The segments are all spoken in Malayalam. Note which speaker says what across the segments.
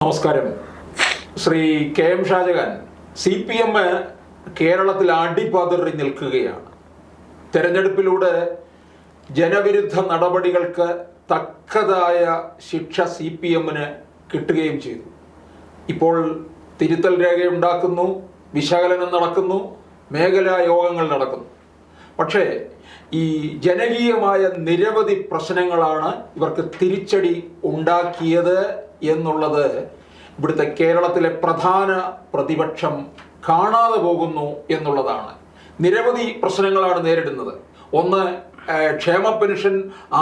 Speaker 1: നമസ്കാരം. Shri K M Shajahan, CPM കേരളത്തിൽ അടിപതറി നിൽക്കുകയാണ്. തെരഞ്ഞെടുപ്പിലൂടെ ജനവിരുദ്ധ നടപടികൾക്ക് തക്കതായ ശിക്ഷ CPMന് കിട്ടുകയും ചെയ്തു. ഇപ്പോൾ തിരുത്തൽ രേഖയുണ്ടാക്കുന്നു, വിശകലനം നടക്കുന്നു, മേഖലാ യോഗങ്ങൾ നടക്കുന്നു. പക്ഷേ ഈ ജനകീയമായ നിരവധി പ്രശ്നങ്ങളാണ് ഇവർക്ക് തിരിച്ചടി ഉണ്ടാക്കിയത് എന്നുള്ളത് ഇവിടുത്തെ കേരളത്തിലെ പ്രധാന പ്രതിപക്ഷം കാണാതെ പോകുന്നു എന്നുള്ളതാണ്. നിരവധി പ്രശ്നങ്ങളാണ് നേരിടുന്നത്. ഒന്ന്, ക്ഷേമ പെൻഷൻ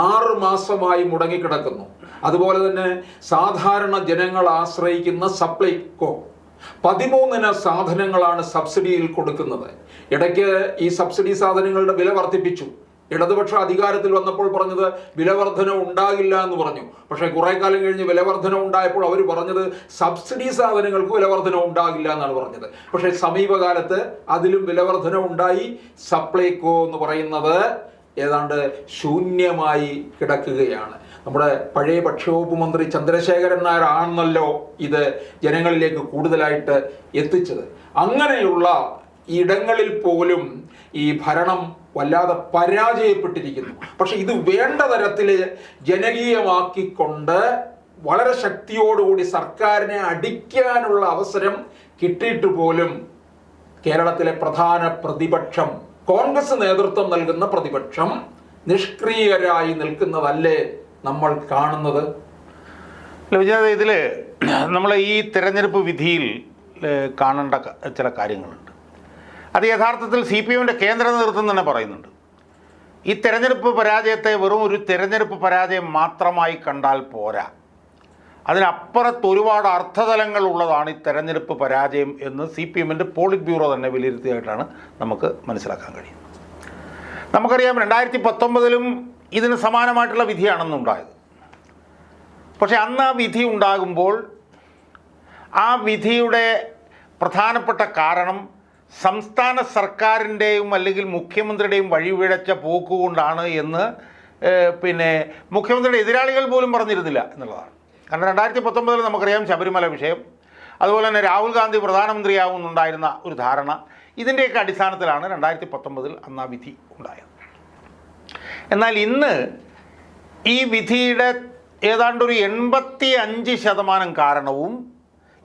Speaker 1: 6 മാസമായി മുടങ്ങിക്കിടക്കുന്നു. അതുപോലെ തന്നെ സാധാരണ ജനങ്ങൾ ആശ്രയിക്കുന്ന സപ്ലൈകോ 13 സാധനങ്ങളാണ് സബ്സിഡിയിൽ കൊടുക്കുന്നത്. ഇടയ്ക്ക് ഈ സബ്സിഡി സാധനങ്ങളുടെ വില വർദ്ധിപ്പിച്ചു. ഇടതുപക്ഷ അധികാരത്തിൽ വന്നപ്പോൾ പറഞ്ഞത് വിലവർധന ഉണ്ടാകില്ല എന്ന് പറഞ്ഞു. പക്ഷേ കുറെ കാലം കഴിഞ്ഞ് വിലവർധന ഉണ്ടായപ്പോൾ അവർ പറഞ്ഞത് സബ്സിഡി സാധനങ്ങൾക്ക് വിലവർധന ഉണ്ടാകില്ല എന്നാണ് പറഞ്ഞത്. പക്ഷേ സമീപകാലത്ത് അതിലും വിലവർധന ഉണ്ടായി. സപ്ലൈകോ എന്ന് പറയുന്നത് ഏതാണ്ട് ശൂന്യമായി കിടക്കുകയാണ്. നമ്മുടെ പഴയ ഭക്ഷ്യവകുപ്പ് മന്ത്രി ചന്ദ്രശേഖരൻ നായർ ആണെന്നല്ലോ ഇത് ജനങ്ങളിലേക്ക് കൂടുതലായിട്ട് എത്തിച്ചത്. അങ്ങനെയുള്ള ഇടങ്ങളിൽ പോലും ഈ ഭരണം വല്ലാതെ പരാജയപ്പെട്ടിരിക്കുന്നു. പക്ഷെ ഇത് വേണ്ട തരത്തിൽ ജനകീയമാക്കിക്കൊണ്ട് വളരെ ശക്തിയോടുകൂടി സർക്കാരിനെ അടിക്കാനുള്ള അവസരം കിട്ടിയിട്ട് പോലും കേരളത്തിലെ പ്രധാന പ്രതിപക്ഷം, കോൺഗ്രസ് നേതൃത്വം നൽകുന്ന പ്രതിപക്ഷം നിഷ്ക്രിയരായി നിൽക്കുന്നതല്ലേ നമ്മൾ കാണുന്നത്?
Speaker 2: ഇതിൽ നമ്മൾ ഈ തെരഞ്ഞെടുപ്പ് വിധിയിൽ കാണേണ്ട ചില കാര്യങ്ങളുണ്ട്. അത് യഥാർത്ഥത്തിൽ CPMൻ്റെ കേന്ദ്ര നേതൃത്വം തന്നെ പറയുന്നുണ്ട്. ഈ തെരഞ്ഞെടുപ്പ് പരാജയത്തെ വെറും ഒരു തെരഞ്ഞെടുപ്പ് പരാജയം മാത്രമായി കണ്ടാൽ പോരാ, അതിനപ്പുറത്ത് ഒരുപാട് അർത്ഥതലങ്ങൾ ഉള്ളതാണ് ഈ തെരഞ്ഞെടുപ്പ് പരാജയം എന്ന് CPMൻ്റെ പോളിറ്റ് ബ്യൂറോ തന്നെ വിലയിരുത്തിയായിട്ടാണ് നമുക്ക് മനസ്സിലാക്കാൻ കഴിയുന്നത്. നമുക്കറിയാം 2019 ഇതിന് സമാനമായിട്ടുള്ള വിധിയാണെന്നുണ്ടായത്. പക്ഷെ അന്ന് ആ വിധി ഉണ്ടാകുമ്പോൾ ആ വിധിയുടെ പ്രധാനപ്പെട്ട കാരണം സംസ്ഥാന സർക്കാരിൻ്റെയും അല്ലെങ്കിൽ മുഖ്യമന്ത്രിയുടെയും വഴിപിഴച്ച പോക്കുകൊണ്ടാണ് എന്ന് മുഖ്യമന്ത്രിയുടെ എതിരാളികൾ പോലും പറഞ്ഞിരുന്നില്ല എന്നുള്ളതാണ്. കാരണം 2019 നമുക്കറിയാം ശബരിമല വിഷയം, അതുപോലെ തന്നെ രാഹുൽ ഗാന്ധി പ്രധാനമന്ത്രിയാവുന്നുണ്ടായിരുന്ന ഒരു ധാരണ, ഇതിൻ്റെയൊക്കെ അടിസ്ഥാനത്തിലാണ് 2019 അന്ന് ആ വിധി ഉണ്ടായത്. എന്നാൽ ഇന്ന് ഈ വിധിയുടെ ഏതാണ്ട് ഒരു 85% കാരണവും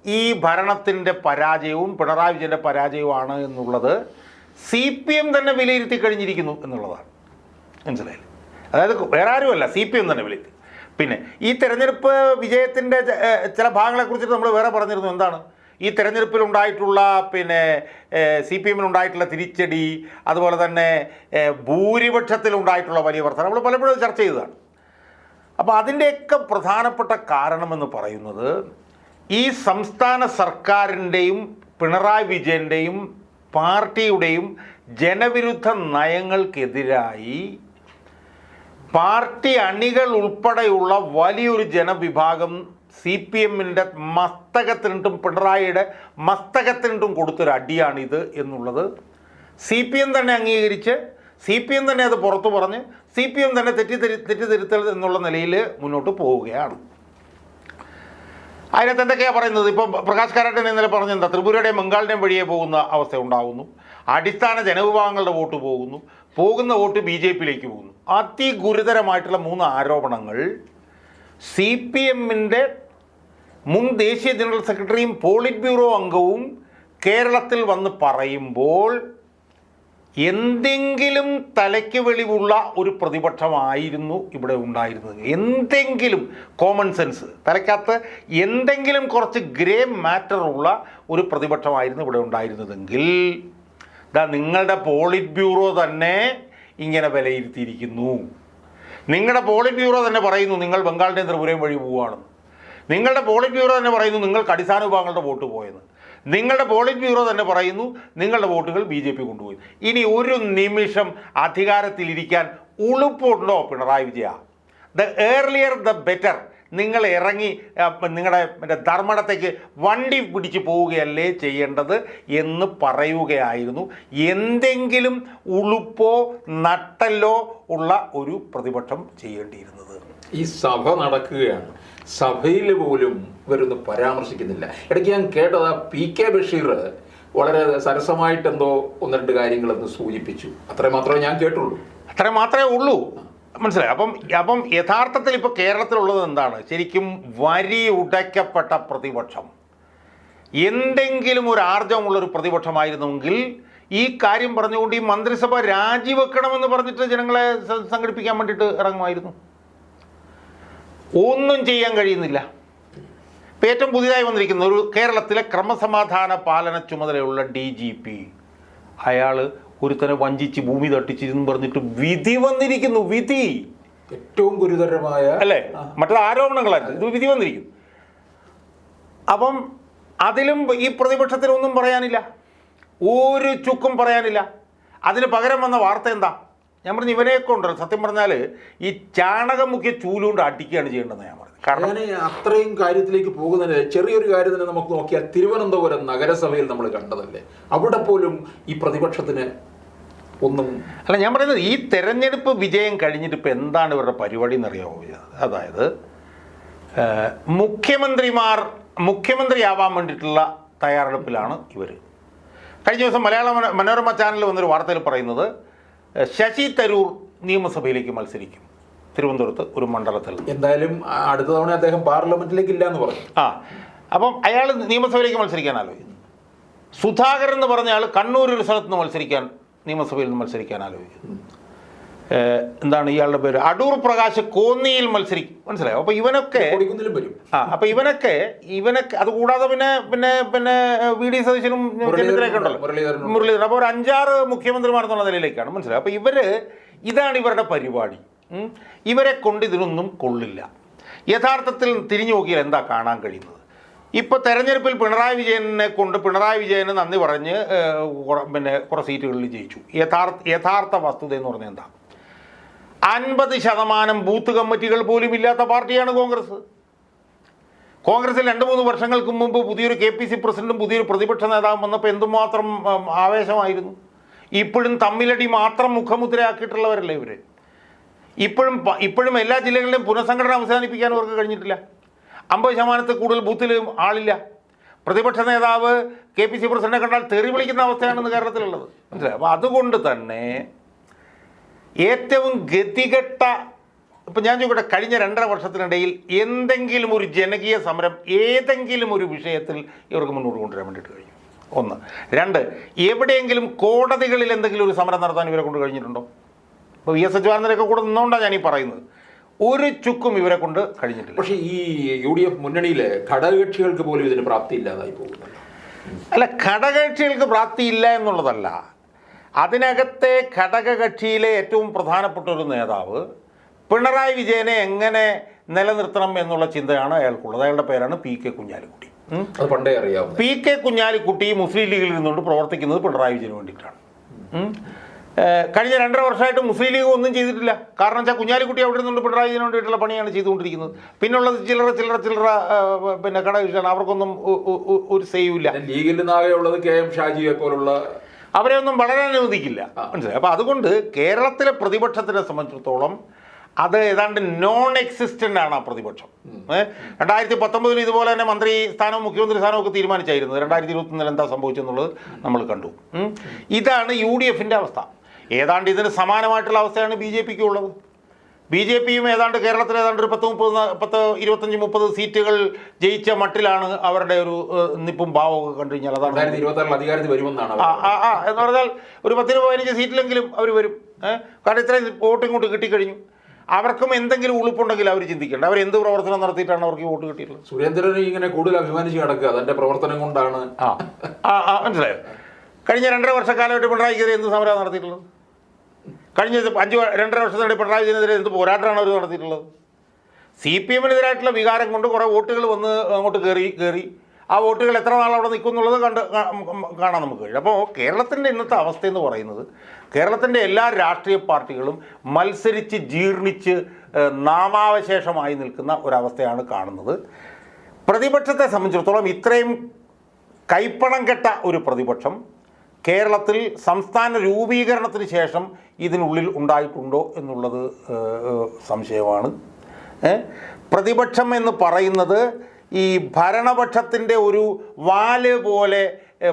Speaker 2: ഈ ഭരണത്തിൻ്റെ പരാജയവും പിണറായി വിജയൻ്റെ പരാജയവുമാണ് എന്നുള്ളത് CPM തന്നെ വിലയിരുത്തി കഴിഞ്ഞിരിക്കുന്നു എന്നുള്ളതാണ്. മനസ്സിലായില്ലേ? അതായത് വേറെ ആരുമല്ല, CPM തന്നെ വിലയിരുത്തി. പിന്നെ ഈ തെരഞ്ഞെടുപ്പ് വിജയത്തിൻ്റെ ചില ഭാഗങ്ങളെക്കുറിച്ചിട്ട് നമ്മൾ വേറെ പറഞ്ഞിരുന്നു. എന്താണ് ഈ തെരഞ്ഞെടുപ്പിലുണ്ടായിട്ടുള്ള CPMനുണ്ടായിട്ടുള്ള തിരിച്ചടി, അതുപോലെ തന്നെ ഭൂരിപക്ഷത്തിലുണ്ടായിട്ടുള്ള വലിയ വർധന നമ്മൾ പലപ്പോഴും ചർച്ച ചെയ്തതാണ്. അപ്പോൾ അതിൻ്റെയൊക്കെ പ്രധാനപ്പെട്ട കാരണമെന്ന് പറയുന്നത് ഈ സംസ്ഥാന സർക്കാരിൻ്റെയും പിണറായി വിജയൻ്റെയും പാർട്ടിയുടെയും ജനവിരുദ്ധ നയങ്ങൾക്കെതിരായി പാർട്ടി അണികൾ ഉൾപ്പെടെയുള്ള വലിയൊരു ജനവിഭാഗം CPMൻ്റെ മസ്തകത്തിനിട്ടും പിണറായിയുടെ മസ്തകത്തിനിട്ടും കൊടുത്തൊരു അടിയാണിത് എന്നുള്ളത് CPM തന്നെ അംഗീകരിച്ച് CPM തന്നെ അത് പുറത്തു പറഞ്ഞ് CPM തന്നെ തെറ്റിദ്ധരുത്തൽ എന്നുള്ള നിലയിൽ മുന്നോട്ട് പോവുകയാണ്. അതിനകത്ത് എന്തൊക്കെയാണ് പറയുന്നത്? ഇപ്പം പ്രകാശ് കാരാട്ടൻ ഇന്നലെ പറഞ്ഞെന്താ, ത്രിപുരയുടെയും ബംഗാളിൻ്റെയും വഴിയെ പോകുന്ന അവസ്ഥ ഉണ്ടാകുന്നു, അടിസ്ഥാന ജനവിഭാഗങ്ങളുടെ വോട്ട് പോകുന്ന വോട്ട് BJPയിലേക്ക് പോകുന്നു. അതിഗുരുതരമായിട്ടുള്ള 3 ആരോപണങ്ങൾ CPMൻ്റെ മുൻ ദേശീയ ജനറൽ സെക്രട്ടറിയും പോളിറ്റ് ബ്യൂറോ അംഗവും കേരളത്തിൽ വന്ന് പറയുമ്പോൾ എന്തെങ്കിലും തലയ്ക്ക് വെളിവുള്ള ഒരു പ്രതിപക്ഷമായിരുന്നു ഇവിടെ ഉണ്ടായിരുന്നത്. എന്തെങ്കിലും കോമൺ സെൻസ് തലയ്ക്കകത്ത് എന്തെങ്കിലും കുറച്ച് ഗ്രേ മാറ്റർ ഉള്ള ഒരു പ്രതിപക്ഷമായിരുന്നു ഇവിടെ ഉണ്ടായിരുന്നതെങ്കിൽ നിങ്ങളുടെ പോളിറ്റ് ബ്യൂറോ തന്നെ ഇങ്ങനെ വിലയിരുത്തിയിരിക്കുന്നു. നിങ്ങളുടെ പോളിറ്റ് ബ്യൂറോ തന്നെ പറയുന്നു നിങ്ങൾ ബംഗാളിൻ്റെയും ത്രിപുരയും വഴി പോവുകയാണെന്ന്. നിങ്ങളുടെ പോളിറ്റ് ബ്യൂറോ തന്നെ പറയുന്നു നിങ്ങൾക്ക് അടിസ്ഥാന വിഭാഗങ്ങളുടെ വോട്ട് പോയെന്ന്. നിങ്ങളുടെ പോളിറ്റ് ബ്യൂറോ തന്നെ പറയുന്നു നിങ്ങളുടെ വോട്ടുകൾ BJP കൊണ്ടുപോയി. ഇനി ഒരു നിമിഷം അധികാരത്തിലിരിക്കാൻ ഉളുപ്പുണ്ടോ പിണറായി വിജയ? The earlier the better. നിങ്ങൾ ഇറങ്ങി നിങ്ങളുടെ ധർമ്മടത്തേക്ക് വണ്ടി പിടിച്ച് പോവുകയല്ലേ ചെയ്യേണ്ടത് എന്ന് പറയുകയായിരുന്നു എന്തെങ്കിലും ഉളുപ്പോ നട്ടല്ലോ ഉള്ള ഒരു പ്രതിപക്ഷം ചെയ്യേണ്ടിയിരുന്നത്.
Speaker 1: ഈ സഭ നടക്കുകയാണ്, സഭയിൽ പോലും ഇവരൊന്നും പരാമർശിക്കുന്നില്ല. ഇടയ്ക്ക് ഞാൻ കേട്ടത് PK ബഷീർ വളരെ സരസമായിട്ടെന്തോ ഒന്ന് രണ്ട് കാര്യങ്ങളൊന്ന് സൂചിപ്പിച്ചു. അത്ര മാത്രമേ ഞാൻ കേട്ടുള്ളൂ.
Speaker 2: അത്ര മാത്രമേ ഉള്ളൂ, മനസ്സിലായി. അപ്പം യഥാർത്ഥത്തിൽ ഇപ്പോൾ കേരളത്തിലുള്ളത് എന്താണ്? ശരിക്കും വരി ഉടയ്ക്കപ്പെട്ട പ്രതിപക്ഷം, എന്തെങ്കിലും ഒരു ആർജവമുള്ളൊരു പ്രതിപക്ഷമായിരുന്നെങ്കിൽ ഈ കാര്യം പറഞ്ഞുകൊണ്ട് ഈ മന്ത്രിസഭ രാജിവെക്കണമെന്ന് പറഞ്ഞിട്ട് ജനങ്ങളെ സംഘടിപ്പിക്കാൻ വേണ്ടിയിട്ട് ഇറങ്ങുമായിരുന്നു. ഒന്നും ചെയ്യാൻ കഴിയുന്നില്ല. ഇപ്പം ഏറ്റവും പുതിയതായി വന്നിരിക്കുന്ന ഒരു കേരളത്തിലെ ക്രമസമാധാന പാലന ചുമതലയുള്ള DGP, അയാൾ ഒരുത്തനെ വഞ്ചിച്ച് ഭൂമി തട്ടിച്ചെന്ന് പറഞ്ഞിട്ട് വിധി വന്നിരിക്കുന്നു. വിധി
Speaker 1: ഏറ്റവും ഗുരുതരമായ
Speaker 2: അല്ലേ, മറ്റുള്ള ആരോപണങ്ങളായിരുന്നു, ഇത് വിധി വന്നിരിക്കുന്നു. അപ്പം അതിലും ഈ പ്രതിപക്ഷത്തിനൊന്നും പറയാനില്ല, ഒരു ചുക്കും പറയാനില്ല. അതിന് പകരം വന്ന വാർത്ത എന്താ? ഞാൻ പറഞ്ഞു ഇവനെയൊക്കെ ഉണ്ടല്ലോ, സത്യം പറഞ്ഞാൽ ഈ ചാണകം മുക്കിയ ചൂലുകൊണ്ട് അടിക്കുകയാണ് ചെയ്യേണ്ടതെന്ന് ഞാൻ പറഞ്ഞു. കാരണം
Speaker 1: അത്രയും കാര്യത്തിലേക്ക് പോകുന്നതിന് ചെറിയൊരു കാര്യം തന്നെ നമുക്ക് നോക്കിയാൽ തിരുവനന്തപുരം നഗരസഭയിൽ നമ്മൾ കണ്ടതല്ലേ, അവിടെ പോലും ഈ പ്രതിപക്ഷത്തിന് ഒന്നും
Speaker 2: അല്ല. ഞാൻ പറയുന്നത് ഈ തെരഞ്ഞെടുപ്പ് വിജയം കഴിഞ്ഞിട്ട് ഇപ്പം എന്താണ് ഇവരുടെ പരിപാടി എന്നറിയാമോ? അതായത് മുഖ്യമന്ത്രിയാവാൻ വേണ്ടിയിട്ടുള്ള തയ്യാറെടുപ്പിലാണ് ഇവർ. കഴിഞ്ഞ ദിവസം മലയാള മനോരമ ചാനലിൽ വന്നൊരു വാർത്തയിൽ പറയുന്നത് ശശി തരൂർ നിയമസഭയിലേക്ക് മത്സരിക്കും തിരുവനന്തപുരത്ത് ഒരു മണ്ഡലത്തിൽ.
Speaker 1: എന്തായാലും അടുത്ത തവണ അദ്ദേഹം പാർലമെന്റിലേക്ക് ഇല്ല എന്ന് പറഞ്ഞു.
Speaker 2: അപ്പം അയാൾ നിയമസഭയിലേക്ക് മത്സരിക്കാൻ ആലോചിക്കുന്നു. സുധാകരൻ എന്ന് പറഞ്ഞ ആൾ കണ്ണൂർ ഒരു സ്ഥലത്ത് നിന്ന് മത്സരിക്കാൻ, നിയമസഭയിൽ നിന്ന് മത്സരിക്കാൻ ആലോചിക്കുന്നു. എന്താണ് ഇയാളുടെ പേര്? അടൂർ പ്രകാശ് കോന്നിയിൽ മത്സരിക്കും. മനസ്സിലായോ? അപ്പോൾ ഇവനൊക്കെ അപ്പോൾ ഇവനൊക്കെ അതുകൂടാതെ പിന്നെ VD സതീശനും ചെന്നിത്തലയൊക്കെ ഉണ്ടല്ലോ, മുരളീധരൻ. അപ്പോൾ ഒരു 5-6 മുഖ്യമന്ത്രിമാർ എന്നുള്ള നിലയിലേക്കാണ്. മനസ്സിലായോ? അപ്പോൾ ഇതാണ് ഇവരുടെ പരിപാടി. ഇവരെ കൊണ്ട് ഇതിനൊന്നും കൊള്ളില്ല. യഥാർത്ഥത്തിൽ തിരിഞ്ഞു നോക്കിയാൽ എന്താ കാണാൻ കഴിയുന്നത്? ഇപ്പോൾ തെരഞ്ഞെടുപ്പിൽ പിണറായി വിജയന് നന്ദി പറഞ്ഞ് കുറേ സീറ്റുകളിൽ ജയിച്ചു. യഥാർത്ഥ വസ്തുത എന്ന് പറഞ്ഞാൽ എന്താ? 50% ബൂത്ത് കമ്മിറ്റികൾ പോലും ഇല്ലാത്ത പാർട്ടിയാണ് കോൺഗ്രസ്. കോൺഗ്രസിൽ 2-3 വർഷങ്ങൾക്ക് മുമ്പ് പുതിയൊരു KPC പ്രസിഡന്റും പുതിയൊരു പ്രതിപക്ഷ നേതാവും വന്നപ്പോൾ എന്തുമാത്രം ആവേശമായിരുന്നു. ഇപ്പോഴും തമ്മിലടി മാത്രം മുഖമുദ്രയാക്കിയിട്ടുള്ളവരല്ലേ ഇവർ. ഇപ്പോഴും എല്ലാ ജില്ലകളിലും പുനഃസംഘടന അവസാനിപ്പിക്കാൻ അവർക്ക് കഴിഞ്ഞിട്ടില്ല. 50% കൂടുതൽ ബൂത്തിലും ആളില്ല. പ്രതിപക്ഷ നേതാവ് KPC പ്രസിഡന്റിനെ കണ്ടാൽ തെറി വിളിക്കുന്ന അവസ്ഥയാണെന്ന് കേരളത്തിലുള്ളത്. മനസ്സിലായി? അപ്പോൾ അതുകൊണ്ട് തന്നെ ഏറ്റവും ഗതികെട്ട, ഇപ്പം ഞാൻ ചോദിക്കട്ടെ, കഴിഞ്ഞ 2.5 വർഷത്തിനിടയിൽ എന്തെങ്കിലും ഒരു ജനകീയ സമരം ഏതെങ്കിലും ഒരു വിഷയത്തിൽ ഇവർക്ക് മുന്നോട്ട് കൊണ്ടുവരാൻ വേണ്ടിയിട്ട് കഴിഞ്ഞു? 1. 2, എവിടെയെങ്കിലും കോടതികളിൽ എന്തെങ്കിലും ഒരു സമരം നടത്താൻ ഇവരെ കൊണ്ട് കഴിഞ്ഞിട്ടുണ്ടോ? ഇപ്പോൾ VS അച്യുതാനന്ദനൊക്കെ കൂടെ നിന്നുകൊണ്ടാണ് ഞാൻ ഈ പറയുന്നത്. ഒരു ചുക്കും ഇവരെ കൊണ്ട് കഴിഞ്ഞിട്ടില്ല.
Speaker 1: പക്ഷേ ഈ UDF മുന്നണിയിലെ ഘടകകക്ഷികൾക്ക് പോലും ഇതിന് പ്രാപ്തി ഇല്ലാതായി പോകുന്നല്ലോ.
Speaker 2: അല്ല, ഘടകകക്ഷികൾക്ക് പ്രാപ്തിയില്ല എന്നുള്ളതല്ല. അതിനകത്തെ ഘടകകക്ഷിയിലെ ഏറ്റവും പ്രധാനപ്പെട്ട ഒരു നേതാവ് പിണറായി വിജയനെ എങ്ങനെ നിലനിർത്തണം എന്നുള്ള ചിന്തയാണ് അയാൾക്കുള്ളത്. അയാളുടെ പേരാണ് PK കുഞ്ഞാലിക്കുട്ടി.
Speaker 1: അത് പണ്ടേ അറിയാം.
Speaker 2: PK കുഞ്ഞാലിക്കുട്ടി മുസ്ലിം ലീഗിൽ നിന്നുകൊണ്ട് പ്രവർത്തിക്കുന്നത് പിണറായി വിജയന് വേണ്ടിയിട്ടാണ്. കഴിഞ്ഞ 2.5 വർഷമായിട്ട് മുസ്ലിം ലീഗ് ഒന്നും ചെയ്തിട്ടില്ല. കാരണം വെച്ചാൽ കുഞ്ഞാലിക്കുട്ടി അവിടെ നിന്നുകൊണ്ട് പിണറായി വിജയന് വേണ്ടിയിട്ടുള്ള പണിയാണ് ചെയ്തുകൊണ്ടിരിക്കുന്നത്. പിന്നുള്ളത് ചില്ലറ ഘടകകക്ഷിയാണ്. അവർക്കൊന്നും ഒരു സേവില്ല.
Speaker 1: ലീഗിൽ നിന്നാകെയുള്ളത് KM ഷാജിയെ പോലുള്ള
Speaker 2: അവരെ ഒന്നും വളരാൻ അനുവദിക്കില്ല. മനസ്സിലായി? അപ്പോൾ അതുകൊണ്ട് കേരളത്തിലെ പ്രതിപക്ഷത്തിനെ സംബന്ധിച്ചിടത്തോളം അത് ഏതാണ്ട് നോൺ എക്സിസ്റ്റൻ്റ് ആണ് ആ പ്രതിപക്ഷം. 2019 ഇതുപോലെ തന്നെ മന്ത്രി സ്ഥാനവും മുഖ്യമന്ത്രി സ്ഥാനവും ഒക്കെ തീരുമാനിച്ചായിരുന്നു. 2021 എന്താ സംഭവിച്ചെന്നുള്ളത് നമ്മൾ കണ്ടു. ഇതാണ് UDFൻ്റെ അവസ്ഥ. ഏതാണ്ട് ഇതിന് സമാനമായിട്ടുള്ള അവസ്ഥയാണ് BJPക്ക് ഉള്ളത്. BJPയും ഏതാണ്ട് കേരളത്തിൽ ഏതാണ്ട് ഒരു 25-30 സീറ്റുകൾ ജയിച്ച മട്ടിലാണ് അവരുടെ ഒരു നിപ്പും ഭാവമൊക്കെ കണ്ടു കഴിഞ്ഞാൽ. അതാണ്
Speaker 1: അധികാരത്തിൽ വരുമെന്നാണ്
Speaker 2: എന്ന് പറഞ്ഞാൽ ഒരു 10-15 സീറ്റിലെങ്കിലും അവർ വരും. കാരണം ഇത്രയും വോട്ട് ഇങ്ങോട്ട് കിട്ടിക്കഴിഞ്ഞു. അവർക്കും എന്തെങ്കിലും ഉളുപ്പുണ്ടെങ്കിൽ അവർ ചിന്തിക്കേണ്ട. അവർ എന്ത് പ്രവർത്തനം നടത്തിയിട്ടാണ് അവർക്ക് വോട്ട് കിട്ടിയിട്ടുള്ളത്?
Speaker 1: സുരേന്ദ്രൻ ഇങ്ങനെ കൂടുതൽ അഭിമാനിച്ച് കിടക്കുക അതിന്റെ പ്രവർത്തനം കൊണ്ടാണ്.
Speaker 2: മനസ്സിലായോ? കഴിഞ്ഞ 2.5 വർഷക്കാലമായിട്ട് പിണറായിക്കെതിരെ എന്ത് സമരം നടത്തിയിട്ടുള്ളത്? കഴിഞ്ഞ 2.5 വർഷത്തിനിടെ പിണറായി വിജയനെതിരെ എന്ത് പോരാട്ടമാണ് അവർ നടത്തിയിട്ടുള്ളത്? CPM-നെതിരായിട്ടുള്ള വികാരം കൊണ്ട് കുറേ വോട്ടുകൾ വന്ന് അങ്ങോട്ട് കയറി ആ വോട്ടുകൾ എത്ര നാൾ അവിടെ നിൽക്കും എന്നുള്ളത് കാണാൻ നമുക്ക് കഴിയും. അപ്പോൾ കേരളത്തിൻ്റെ ഇന്നത്തെ അവസ്ഥയെന്ന് പറയുന്നത് കേരളത്തിൻ്റെ എല്ലാ രാഷ്ട്രീയ പാർട്ടികളും മത്സരിച്ച് ജീർണിച്ച് നാമാവശേഷമായി നിൽക്കുന്ന ഒരവസ്ഥയാണ് കാണുന്നത്. പ്രതിപക്ഷത്തെ സംബന്ധിച്ചിടത്തോളം ഇത്രയും കൈപ്പണം കെട്ട ഒരു പ്രതിപക്ഷം കേരളത്തിൽ സംസ്ഥാന രൂപീകരണത്തിന് ശേഷം ഇതിനുള്ളിൽ ഉണ്ടായിട്ടുണ്ടോ എന്നുള്ളത് സംശയമാണ്. പ്രതിപക്ഷം എന്ന് പറയുന്നത് ഈ ഭരണപക്ഷത്തിൻ്റെ ഒരു വാല് പോലെ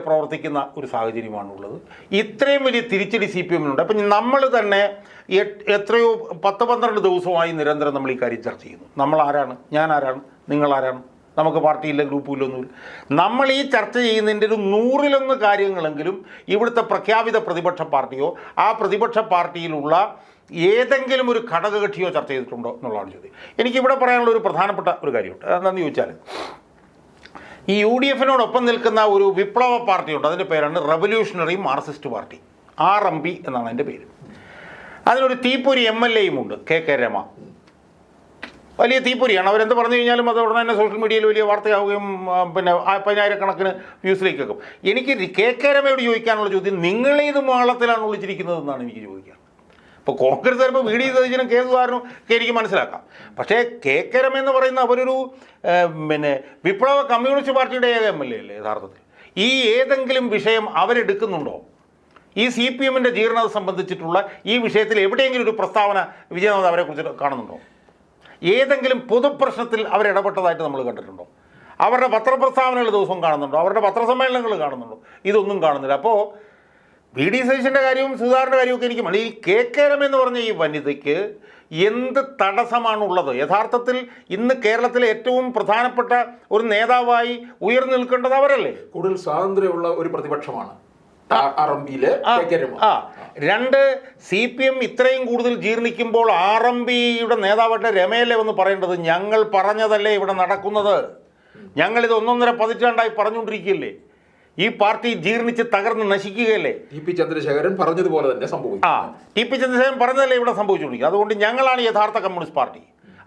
Speaker 2: പ്രവർത്തിക്കുന്ന ഒരു സാഹചര്യമാണുള്ളത്. ഇത്രയും വലിയ തിരിച്ചടി സി പി എമ്മിനുണ്ട്. അപ്പം നമ്മൾ തന്നെ എത്രയോ 10-12 ദിവസമായി നിരന്തരം നമ്മൾ ഈ കാര്യം ചർച്ച ചെയ്യുന്നു. നമ്മൾ ആരാണ്, ഞാൻ ആരാണ്, നിങ്ങളാരാണ്, നമുക്ക് പാർട്ടിയില്ല, ഗ്രൂപ്പില്ല, ഒന്നുമില്ല. നമ്മൾ ഈ ചർച്ച ചെയ്യുന്നതിൻ്റെ ഒരു 100-1 കാര്യങ്ങളെങ്കിലും ഇവിടുത്തെ പ്രഖ്യാപിത പ്രതിപക്ഷ പാർട്ടിയോ ആ പ്രതിപക്ഷ പാർട്ടിയിലുള്ള ഏതെങ്കിലും ഒരു ഘടകകക്ഷിയോ ചർച്ച ചെയ്തിട്ടുണ്ടോ എന്നുള്ളതാണ് ചോദ്യം. എനിക്കിവിടെ പറയാനുള്ള ഒരു പ്രധാനപ്പെട്ട ഒരു കാര്യമുണ്ട്. അതെന്താണെന്ന് ചോദിച്ചാൽ, ഈ UDF-നോടൊപ്പം നിൽക്കുന്ന ഒരു വിപ്ലവ പാർട്ടിയുണ്ട്. അതിൻ്റെ പേരാണ് റവല്യൂഷണറി മാർക്സിസ്റ്റ് പാർട്ടി, RMP എന്നാണ് അതിൻ്റെ പേര്. അതിനൊരു തീപ്പൊരി MLA-യും ഉണ്ട്, KK രമ. വലിയ തീപ്പൊരിയാണ്. അവരെന്ത് പറഞ്ഞു കഴിഞ്ഞാലും അത് ഉടനെ തന്നെ സോഷ്യൽ മീഡിയയിൽ വലിയ വാർത്തയാവുകയും പിന്നെ 10,000-കണക്കിന് വ്യൂസിലേക്ക് വെക്കും. എനിക്ക് KK രമയോട് ചോദിക്കാനുള്ള ചോദ്യം, നിങ്ങളേത് മാളത്തിലാണ് വിളിച്ചിരിക്കുന്നതെന്നാണ് എനിക്ക് ചോദിക്കാൻ. ഇപ്പോൾ കോൺഗ്രസ് ചിലപ്പോൾ VD സതീശനും കെ സുധാകരനും ഒക്കെ എനിക്ക് മനസ്സിലാക്കാം. പക്ഷേ KK രമ എന്ന് പറയുന്ന അവരൊരു പിന്നെ വിപ്ലവ കമ്മ്യൂണിസ്റ്റ് പാർട്ടിയുടെ MLA അല്ലേ യഥാർത്ഥത്തിൽ? ഈ ഏതെങ്കിലും വിഷയം അവരെടുക്കുന്നുണ്ടോ? ഈ CPM-ൻ്റെ ജീർണത സംബന്ധിച്ചിട്ടുള്ള ഈ വിഷയത്തിൽ എവിടെയെങ്കിലും ഒരു പ്രസ്താവന വിജയനാഥ് അവരെക്കുറിച്ച് കാണുന്നുണ്ടോ? ഏതെങ്കിലും പൊതുപ്രശ്നത്തിൽ അവരിടപെട്ടതായിട്ട് നമ്മൾ കണ്ടിട്ടുണ്ടോ? അവരുടെ പത്രപ്രസ്താവനകൾ ദിവസവും കാണുന്നുണ്ടോ? അവരുടെ പത്രസമ്മേളനങ്ങൾ കാണുന്നുണ്ടോ? ഇതൊന്നും കാണുന്നില്ല. അപ്പോൾ VD സതീശൻ്റെ കാര്യവും സുധാകരൻ്റെ കാര്യമൊക്കെ എനിക്ക് ഈ KK രമ എന്ന് പറഞ്ഞ ഈ വനിതയ്ക്ക് എന്ത് തടസ്സമാണുള്ളത്? യഥാർത്ഥത്തിൽ ഇന്ന് കേരളത്തിലെ ഏറ്റവും പ്രധാനപ്പെട്ട ഒരു നേതാവായി ഉയർന്നു നിൽക്കേണ്ടത് അവരല്ലേ?
Speaker 1: കൂടുതൽ സ്വാതന്ത്ര്യമുള്ള ഒരു പ്രതിപക്ഷമാണ് RMP-യിലെ KK രമ.
Speaker 2: 2, CPM ഇത്രയും കൂടുതൽ ജീർണിക്കുമ്പോൾ RMP-യുടെ നേതാവായിട്ട് രമയല്ലേ എന്ന് പറയേണ്ടത്? ഞങ്ങൾ പറഞ്ഞതല്ലേ ഇവിടെ നടക്കുന്നത്? ഞങ്ങളിത് 1.5 പതിറ്റാണ്ടായി പറഞ്ഞുകൊണ്ടിരിക്കുകയല്ലേ? ഈ പാർട്ടി ജീർണിച്ച് തകർന്ന് നശിക്കുകയല്ലേ?
Speaker 1: TP ചന്ദ്രശേഖരൻ പറഞ്ഞതുപോലെ തന്നെ സംഭവിക്കും.
Speaker 2: TP ചന്ദ്രശേഖരൻ പറഞ്ഞതല്ലേ ഇവിടെ സംഭവിച്ചുകൊണ്ടിരിക്കുക. അതുകൊണ്ട് ഞങ്ങളാണ് യഥാർത്ഥ കമ്മ്യൂണിസ്റ്റ് പാർട്ടി.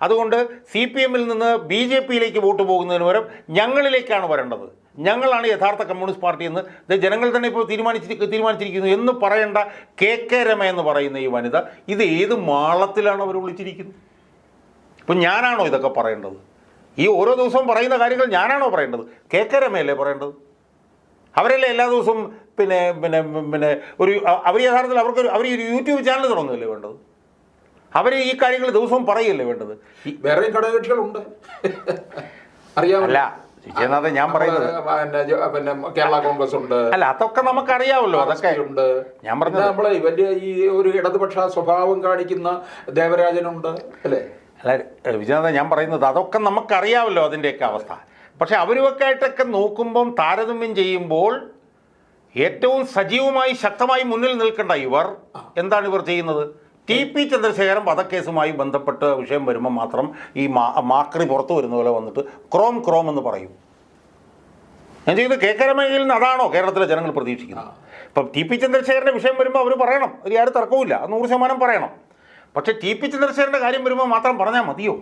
Speaker 2: അതുകൊണ്ട് CPM-ൽ നിന്ന് BJP-യിലേക്ക് വോട്ട് പോകുന്നതിന് പകരം ഞങ്ങളിലേക്കാണ് വരേണ്ടത്. ഞങ്ങളാണ് യഥാർത്ഥ കമ്മ്യൂണിസ്റ്റ് പാർട്ടി എന്ന് ജനങ്ങൾ തന്നെ ഇപ്പോൾ തീരുമാനിച്ചിരിക്കുന്നു എന്ന് പറയേണ്ട KK രമ എന്ന് പറയുന്ന ഈ വനിത ഇത് ഏത് മാളത്തിലാണ് അവർ വിളിച്ചിരിക്കുന്നത്? ഇപ്പം ഞാനാണോ ഇതൊക്കെ പറയേണ്ടത്? ഈ ഓരോ ദിവസവും പറയുന്ന കാര്യങ്ങൾ ഞാനാണോ പറയേണ്ടത്? KK രമയല്ലേ പറയേണ്ടത്? അവരല്ലേ എല്ലാ ദിവസവും പിന്നെ പിന്നെ പിന്നെ ഒരു അവർ യഥാർത്ഥത്തിൽ അവർ ഒരു യൂട്യൂബ് ചാനൽ തുടങ്ങുകയല്ലേ വേണ്ടത്? അവർ ഈ കാര്യങ്ങൾ ദിവസവും പറയുകയല്ലേ വേണ്ടത്?
Speaker 1: വേറെ ഘടകകക്ഷികളുണ്ട്, അറിയാമല്ല.
Speaker 2: വിജയനാഥ്, ഞാൻ പറയുന്നത്
Speaker 1: പിന്നെ കേരള കോൺഗ്രസ് ഉണ്ട്.
Speaker 2: അല്ല, അതൊക്കെ നമുക്കറിയാമല്ലോ. അതൊക്കെ ഉണ്ട്. ഞാൻ പറഞ്ഞത്
Speaker 1: നമ്മളെ വലിയ ഈ ഒരു ഇടതുപക്ഷ സ്വഭാവം കാണിക്കുന്ന ദേവരാജനുണ്ട് അല്ലേ?
Speaker 2: അല്ല വിജയനാഥ്, ഞാൻ പറയുന്നത് അതൊക്കെ നമുക്കറിയാമല്ലോ അതിൻ്റെയൊക്കെ അവസ്ഥ. പക്ഷെ അവരുമൊക്കെ ആയിട്ടൊക്കെ നോക്കുമ്പം താരതമ്യം ചെയ്യുമ്പോൾ ഏറ്റവും സജീവമായി ശക്തമായി മുന്നിൽ നിൽക്കേണ്ട ഇവർ എന്താണ് ഇവർ ചെയ്യുന്നത്? TP ചന്ദ്രശേഖരൻ വധക്കേസുമായി ബന്ധപ്പെട്ട വിഷയം വരുമ്പോൾ മാത്രം ഈ മാക്രി പുറത്തു വരുന്ന പോലെ വന്നിട്ട് ക്രോം എന്ന് പറയും. ഞാൻ ചെയ്യുന്നത് KK രമയിൽ നിന്ന് അതാണോ കേരളത്തിലെ ജനങ്ങൾ പ്രതീക്ഷിക്കുന്നത്? ഇപ്പം TP ചന്ദ്രശേഖരൻ്റെ വിഷയം വരുമ്പോൾ അവർ പറയണം, ഒരു യാതൊരു തർക്കവുമില്ല, 100% പറയണം. പക്ഷേ TP ചന്ദ്രശേഖരൻ്റെ കാര്യം വരുമ്പോൾ മാത്രം പറഞ്ഞാൽ മതിയോ?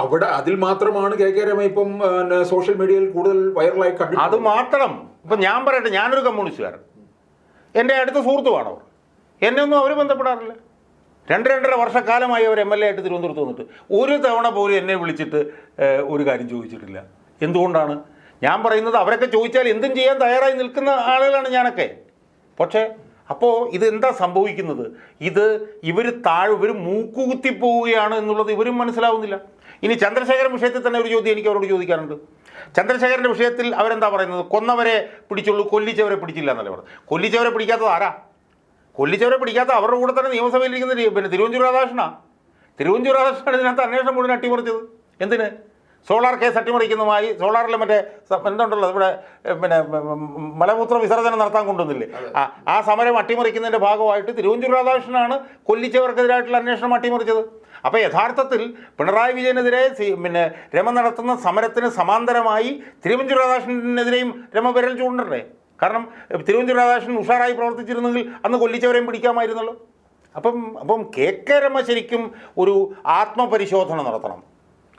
Speaker 1: അവിടെ അതിൽ മാത്രമാണ് KK രമ ഇപ്പം സോഷ്യൽ മീഡിയയിൽ കൂടുതൽ വൈറലായി കണ്ടു.
Speaker 2: അത് മാത്രം. ഇപ്പം ഞാൻ പറയട്ടെ, ഞാനൊരു കമ്മ്യൂണിസ്റ്റുകാരൻ, എൻ്റെ അടുത്ത സുഹൃത്തുമാണ് അവർ. എന്നെ ഒന്നും അവർ ബന്ധപ്പെടാറില്ല. 2-2.5 വർഷക്കാലമായി അവർ MLA ആയിട്ട് തിരുവനന്തപുരത്ത് വന്നിട്ട് ഒരു തവണ പോലും എന്നെ വിളിച്ചിട്ട് ഒരു കാര്യം ചോദിച്ചിട്ടില്ല. എന്തുകൊണ്ടാണ്? ഞാൻ പറയുന്നത് അവരൊക്കെ ചോദിച്ചാൽ എന്തും ചെയ്യാൻ തയ്യാറായി നിൽക്കുന്ന ആളുകളാണ് ഞാനൊക്കെ. പക്ഷേ അപ്പോൾ ഇതെന്താ സംഭവിക്കുന്നത്? ഇവർ മൂക്കുകുത്തി പോവുകയാണ് എന്നുള്ളത് ഇവരും മനസ്സിലാവുന്നില്ല. ഇനി ചന്ദ്രശേഖരൻ വിഷയത്തിൽ തന്നെ ഒരു ചോദ്യം എനിക്ക് അവരോട് ചോദിക്കാറുണ്ട്. ചന്ദ്രശേഖരൻ്റെ വിഷയത്തിൽ അവരെന്താ പറയുന്നത്? കൊന്നവരെ പിടിച്ചുള്ളൂ, കൊല്ലിച്ചവരെ പിടിച്ചില്ല എന്നല്ലേ പറയുന്നത്. കൊല്ലിച്ചവരെ പിടിക്കാത്തത് ആരാ? കൊല്ലിച്ചവരെ പിടിക്കാത്ത അവരുടെ കൂടെ തന്നെ നിയമസഭയിലിരിക്കുന്ന പിന്നെ തിരുവഞ്ചൂർ രാധാകൃഷ്ണനാണ് ഇതിനകത്ത് അന്വേഷണം മുഴുവൻ അട്ടിമറിച്ചത്. എന്തിന്? സോളാർ കേസ് അട്ടിമറിക്കുന്നതുമായി സോളാറിലെ മറ്റേ എന്തുണ്ടല്ലോ ഇവിടെ പിന്നെ മലമൂത്ര വിസർജനം നടത്താൻ കൊണ്ടുവന്നില്ലേ, ആ സമരം അട്ടിമറിക്കുന്നതിൻ്റെ ഭാഗമായിട്ട് തിരുവഞ്ചൂർ രാധാകൃഷ്ണനാണ് കൊല്ലിച്ചവർക്കെതിരായിട്ടുള്ള അന്വേഷണം അട്ടിമറിച്ചത്. അപ്പോൾ യഥാർത്ഥത്തിൽ പിണറായി വിജയനെതിരെ പിന്നെ രമ നടത്തുന്ന സമരത്തിന് സമാന്തരമായി തിരുവഞ്ചൂർ രാധാകൃഷ്ണനെതിരെയും രമ വിരൽ ചൂണ്ടണ്ടേ? കാരണം തിരുവഞ്ചൂർ രാധാകൃഷ്ണൻ ഉഷാറായി പ്രവർത്തിച്ചിരുന്നെങ്കിൽ അന്ന് കൊല്ലിച്ചവരെയും പിടിക്കാമായിരുന്നല്ലോ. അപ്പം KK രമ ശരിക്കും ഒരു ആത്മപരിശോധന നടത്തണം,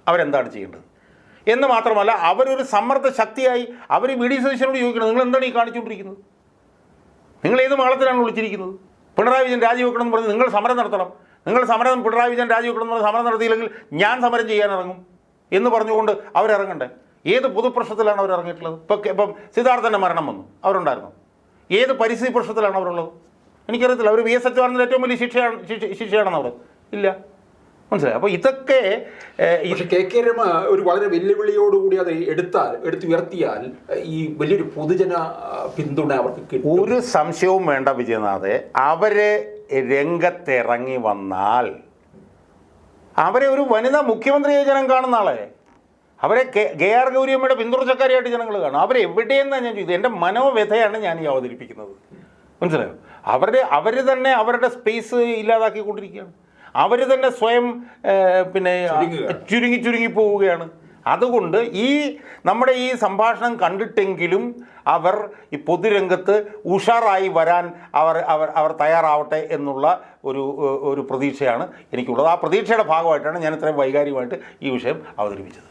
Speaker 2: അവരെന്താണ് ചെയ്യേണ്ടത് എന്ന്. മാത്രമല്ല അവരൊരു സമ്മർദ്ദ ശക്തിയായി അവർ VD സതീശനോട് ചോദിക്കണം, നിങ്ങൾ എന്താണ് ഈ കാണിച്ചുകൊണ്ടിരിക്കുന്നത്? നിങ്ങൾ ഏത് മാളത്തിലാണ് വിളിച്ചിരിക്കുന്നത്? പിണറായി വിജയൻ രാജിവെക്കണം എന്ന് പറഞ്ഞ് നിങ്ങൾ സമരം നടത്തണം. പിണറായി വിജയൻ രാജിവെക്കണം എന്ന് പറഞ്ഞ് സമരം നടത്തിയില്ലെങ്കിൽ ഞാൻ സമരം ചെയ്യാനിറങ്ങും എന്ന് പറഞ്ഞുകൊണ്ട് അവരിറങ്ങണ്ടേ? ഏത് പൊതുപ്രശ്നത്തിലാണ് അവർ ഇറങ്ങിയിട്ടുള്ളത്? ഇപ്പം സിദ്ധാർത്ഥൻ്റെ മരണം വന്നു, അവരുണ്ടായിരുന്നു. ഏത് പരിസ്ഥിതി പ്രശ്നത്തിലാണ് അവരുള്ളത്? എനിക്കറിയത്തില്ല. അവർ VS അച്യുതാനന്ദൻ്റെ ഏറ്റവും വലിയ ശിക്ഷയാണെന്ന് അവർ ഇല്ല. മനസ്സിലായി. അപ്പോൾ ഇതൊക്കെ
Speaker 1: പക്ഷെ കെ രമ ഒരു വളരെ വെല്ലുവിളിയോടുകൂടി അത് എടുത്തുയർത്തിയാൽ ഈ വലിയൊരു പൊതുജന പിന്തുണ അവർക്ക് കിട്ടും.
Speaker 2: ഒരു സംശയവും വേണ്ട വിജയനാഥെ. അവരെ രംഗത്തിറങ്ങി വന്നാൽ അവരെ ഒരു വനിതാ മുഖ്യമന്ത്രിയെ ജനം കാണുന്ന ആളെ, അവരെ കെ ആർ ഗൗരിയമ്മയുടെ പിന്തുണച്ചക്കാരിയായിട്ട് ജനങ്ങൾ കാണും. അവരെവിടെയെന്നാണ് ഞാൻ ചോദിച്ചത്. എൻ്റെ മനോവ്യഥയാണ് ഞാൻ ഈ അവതരിപ്പിക്കുന്നത്. മനസ്സിലായോ? അവർ തന്നെ അവരുടെ സ്പേസ് ഇല്ലാതാക്കിക്കൊണ്ടിരിക്കുകയാണ്. അവർ തന്നെ സ്വയം ചുരുങ്ങി പോവുകയാണ്. അതുകൊണ്ട് നമ്മുടെ ഈ സംഭാഷണം കണ്ടിട്ടെങ്കിലും അവർ ഈ പൊതുരംഗത്ത് ഉഷാറായി വരാൻ അവർ തയ്യാറാവട്ടെ എന്നുള്ള ഒരു പ്രതീക്ഷയാണ് എനിക്കുള്ളത്. ആ പ്രതീക്ഷയുടെ ഭാഗമായിട്ടാണ് ഞാൻ ഇത്രയും വൈകാരികമായിട്ട് ഈ വിഷയം അവതരിപ്പിച്ചത്.